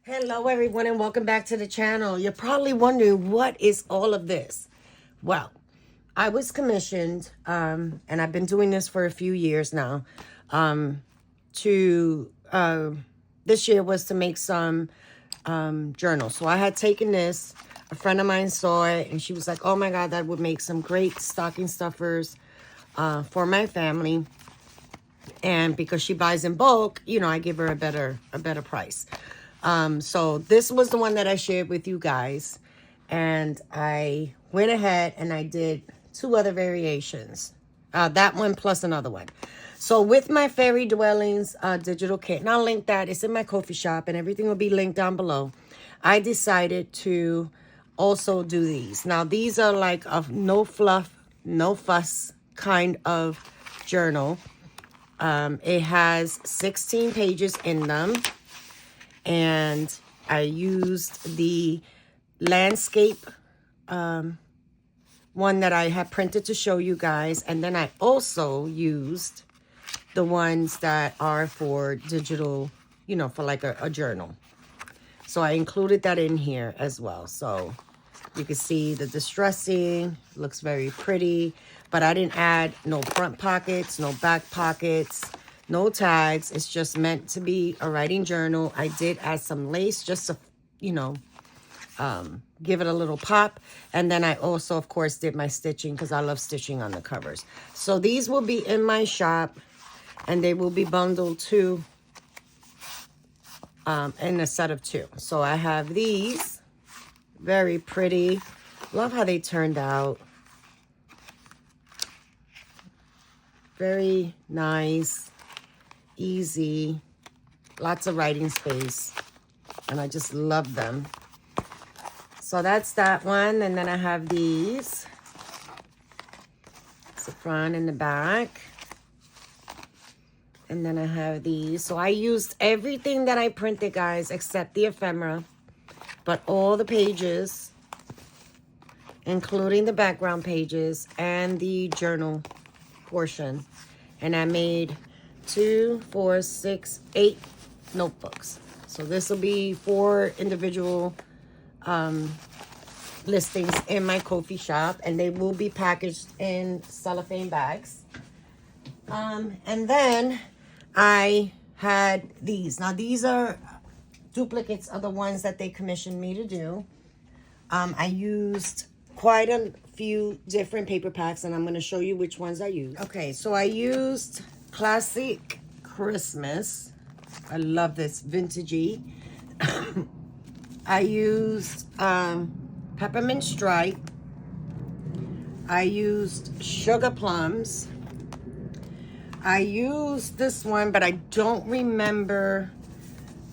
Hello everyone and welcome back to the channel. You're probably wondering what is all of this. Well, I was commissioned and I've been doing this for a few years now. To This year was to make some journals. So I had taken this, a friend of mine saw it and she was like, oh my god, that would make some great stocking stuffers for my family. And because she buys in bulk, you know, I give her a better price. So this was the one that I shared with you guys. And I went ahead and I did two other variations. That one plus another one. So with my Fairy Dwellings digital kit, and I'll link that. It's in my coffee shop and everything will be linked down below. I decided to also do these. Now these are like a no fluff, no fuss kind of journal. It has 16 pages in them. And I used the landscape one that I had printed to show you guys. And then I also used the ones that are for digital, you know, for like a journal. So I included that in here as well. So you can see the distressing, looks very pretty. But I didn't add no front pockets, no back pockets. No tags. It's just meant to be a writing journal. I did add some lace just to, you know, give it a little pop. And then I also, of course, did my stitching because I love stitching on the covers. So these will be in my shop and they will be bundled too in a set of two. So I have these. Very pretty. Love how they turned out. Very nice. Easy, lots of writing space, and I just love them. So that's that one. And then I have these. It's the front and the back. And then I have these. So I used everything that I printed, guys, except the ephemera, but all the pages, including the background pages and the journal portion. And I made 2, 4, 6, 8 notebooks. So this will be 4 individual listings in my coffee shop, and they will be packaged in cellophane bags. And then I had these. Now these are duplicates of the ones that they commissioned me to do. I used quite a few different paper packs, and I'm going to show you which ones I used. Okay, so I used Classic Christmas. I love this, vintagey. I used Peppermint Stripe. I used Sugarplums. I used this one, but I don't remember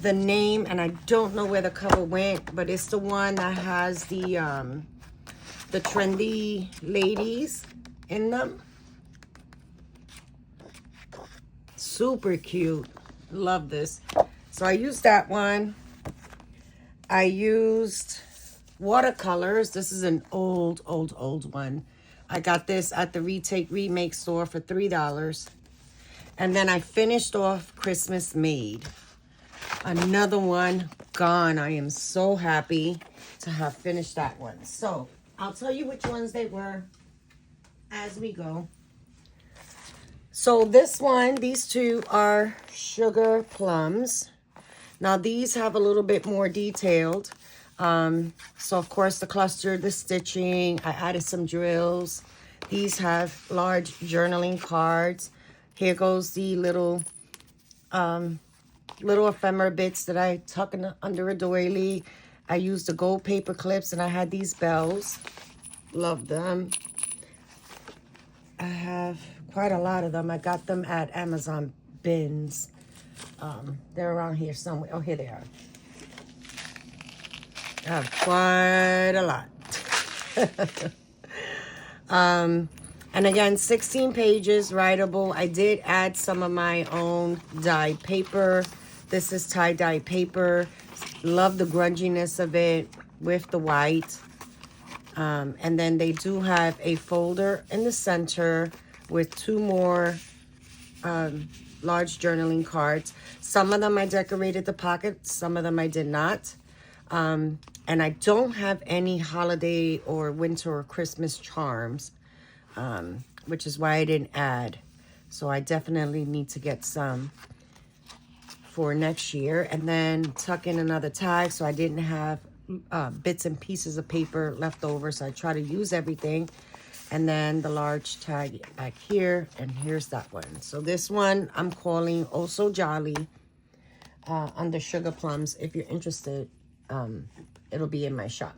the name, and I don't know where the cover went, but it's the one that has the trendy ladies in them. Super cute. Love this. So I used that one. I used Watercolors. This is an old one. I got this at the Remake store for $3. And then I finished off Christmas Made. Another one gone. I am so happy to have finished that one. So I'll tell you which ones they were as we go. So this one, these two are Sugarplums. Now these have a little bit more detailed. So of course the cluster, the stitching, I added some drills. These have large journaling cards. Here goes the little ephemera bits that I tuck in under a doily. I used the gold paper clips and I had these bells. Love them. I have quite a lot of them. I got them at Amazon bins. They're around here somewhere. Oh, here they are. I have quite a lot. And again, 16 pages, writable. I did add some of my own dyed paper. This is tie-dye paper. Love the grunginess of it with the white. And then they do have a folder in the center with 2 more large journaling cards. Some of them I decorated the pocket, some of them I did not. And I don't have any holiday or winter or Christmas charms, which is why I didn't add. So I definitely need to get some for next year. And then tuck in another tag, so I didn't have bits and pieces of paper left over, so I try to use everything. And then the large tag back here, and here's that one. So this one I'm calling Oh So Jolly, under Sugarplums. If you're interested, it'll be in my shop.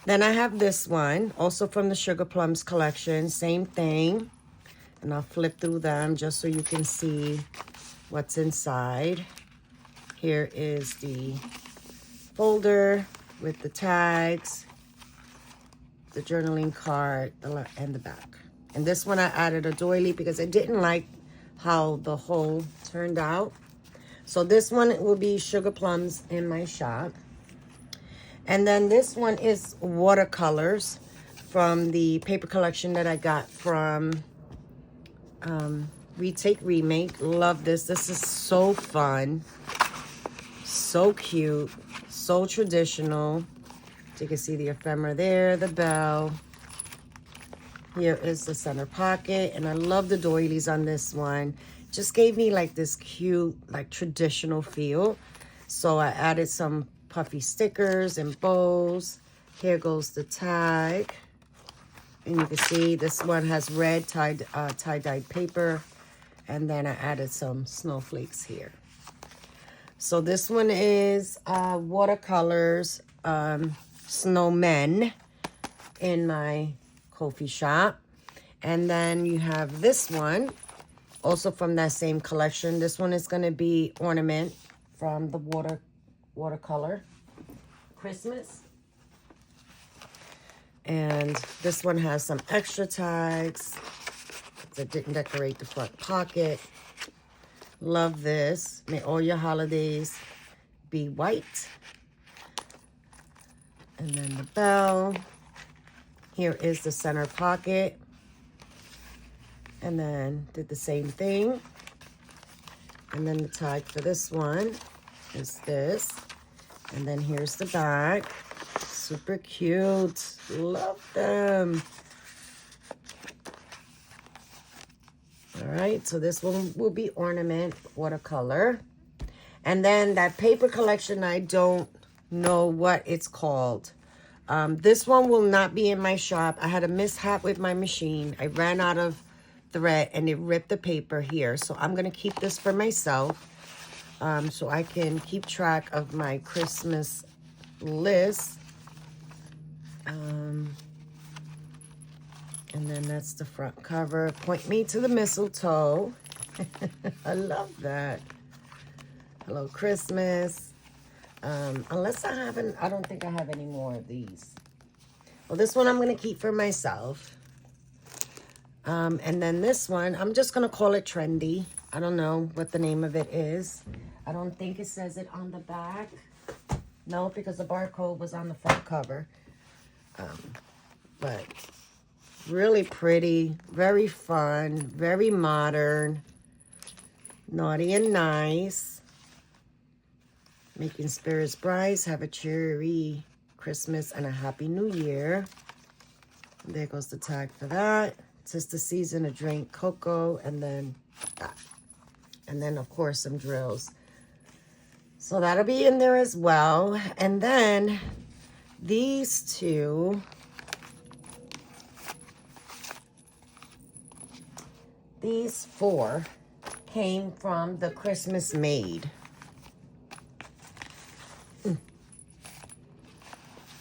Then I have this one, also from the Sugarplums collection, same thing. And I'll flip through them just so you can see what's inside. Here is the folder with the tags, the journaling card, and the back. And this one I added a doily because I didn't like how the whole turned out. So this one will be Sugarplums in my shop. And then this one is Watercolors from the paper collection that I got from Retake Remake. Love this. This is so fun, so cute, so traditional. So you can see the ephemera there, the bell. Here is the center pocket, and I love the doilies on this one. Just gave me like this cute, like traditional feel. So I added some puffy stickers and bows. Here goes the tag. And you can see this one has red tie-dyed paper. And then I added some snowflakes here. So this one is Watercolors Snowmen in my Ko-fi shop. And then you have this one, also from that same collection. This one is going to be Ornament from the Watercolor Christmas. And this one has some extra tags that didn't decorate the front pocket. Love this. May all your holidays be white. And then the bell. Here is the center pocket. And then did the same thing. And then the tag for this one is this. And then here's the back. Super cute. Love them. All right, so this one will be Ornament Watercolor. And then that paper collection, I don't know what it's called. This one will not be in my shop. I had a mishap with my machine. I ran out of thread and it ripped the paper here. So I'm going to keep this for myself, so I can keep track of my Christmas list. And then that's the front cover. Point me to the mistletoe. I love that. Hello, Christmas. Unless I don't think I have any more of these. Well, this one I'm going to keep for myself. And then this one, I'm just going to call it Trendy. I don't know what the name of it is. I don't think it says it on the back. No, because the barcode was on the front cover. But really pretty, very fun, very modern, naughty and nice. Making spirits bright, have a cheery Christmas and a happy new year. And there goes the tag for that. It's the season to drink cocoa, and then that. And then, of course, some drills. So that'll be in there as well. And then these two, these four came from the Christmas Made.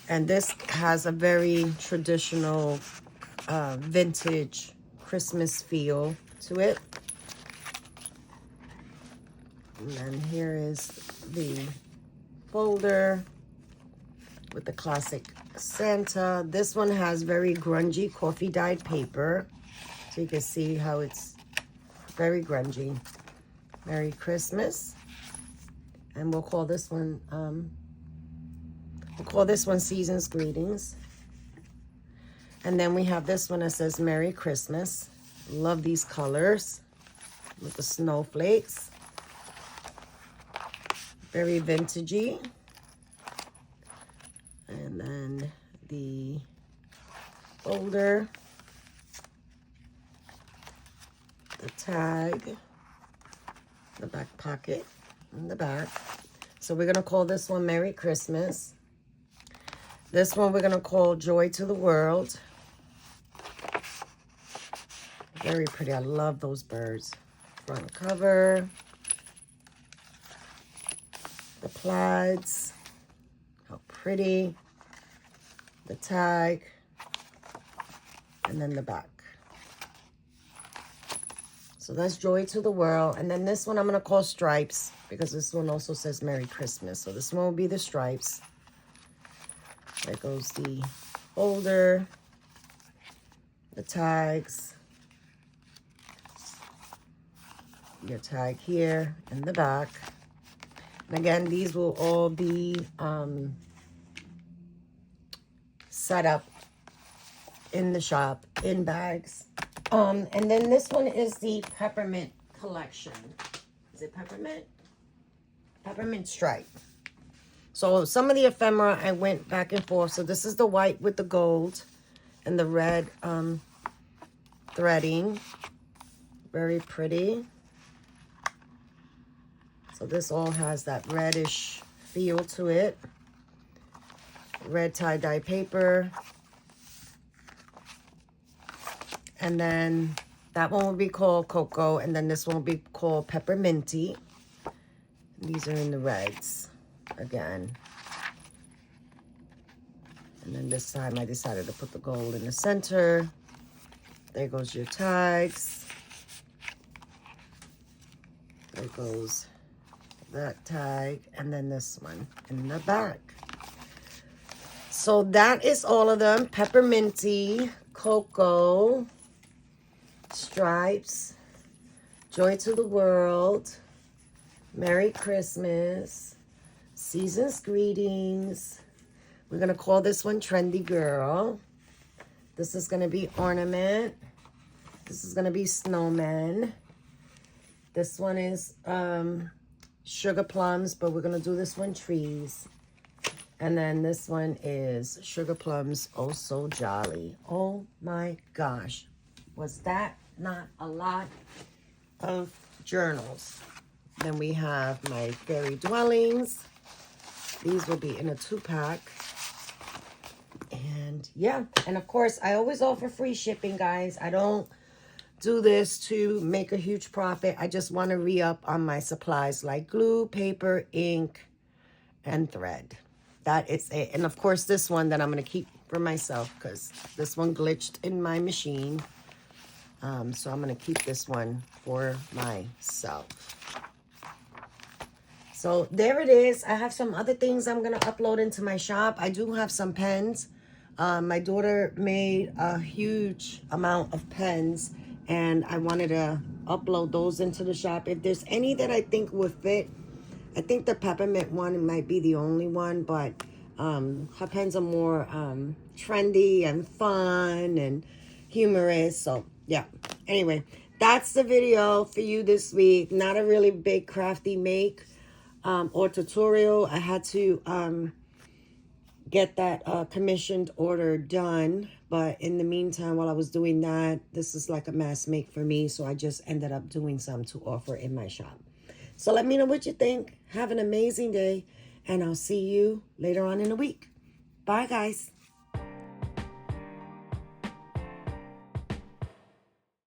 And this has a very traditional vintage Christmas feel to it. And then here is the folder with the classic Santa. This one has very grungy coffee dyed paper. So you can see how it's very grungy. Merry Christmas. And we'll call this one Season's Greetings. And then we have this one that says Merry Christmas. Love these colors. with the snowflakes. Very vintagey. And then the folder, the tag, the back pocket in the back. So we're going to call this one Merry Christmas. This one we're going to call Joy to the World. Very pretty. I love those birds. Front cover. The plaids. How pretty. The tag. And then the back. So that's Joy to the World. And then this one I'm going to call Stripes, because this one also says Merry Christmas. So this one will be the Stripes. There goes the folder. The tags. Your tag here in the back. And again, these will all be set up in the shop in bags. And then this one is the Peppermint collection. Is it Peppermint? Peppermint stripe. So some of the ephemera I went back and forth. So this is the white with the gold and the red threading. Very pretty. So this all has that reddish feel to it. Red tie-dye paper. And then that one will be called Cocoa. And then this one will be called Pepperminty. These are in the reds again. And then this time I decided to put the gold in the center. There goes your tags. There goes that tag. And then this one in the back. So that is all of them. Pepperminty, Cocoa, Stripes, Joy to the World, Merry Christmas, Season's Greetings. We're going to call this one Trendy Girl. This is going to be Ornament. This is going to be Snowman. This one is Sugarplums, but we're going to do this one Trees. And then this one is Sugarplums, Oh So Jolly. Oh my gosh. Was that not a lot of journals? Then we have my Fairy Dwellings. These will be in a 2-pack. And yeah, and of course, I always offer free shipping, guys. I don't do this to make a huge profit. I just want to re-up on my supplies like glue, paper, ink, and thread. That is it. And of course, this one that I'm going to keep for myself because this one glitched in my machine. So I'm going to keep this one for myself. So there it is. I have some other things I'm going to upload into my shop. I do have some pens. My daughter made a huge amount of pens, and I wanted to upload those into the shop. If there's any that I think would fit, I think the Peppermint one might be the only one, but her pens are more trendy and fun and humorous. So yeah, anyway, that's the video for you this week. Not a really big crafty make or tutorial. I had to get that commissioned order done, but in the meantime, while I was doing that, this is like a mass make for me, so I just ended up doing some to offer in my shop. So let me know what you think. Have an amazing day, and I'll see you later on in the week. Bye, guys.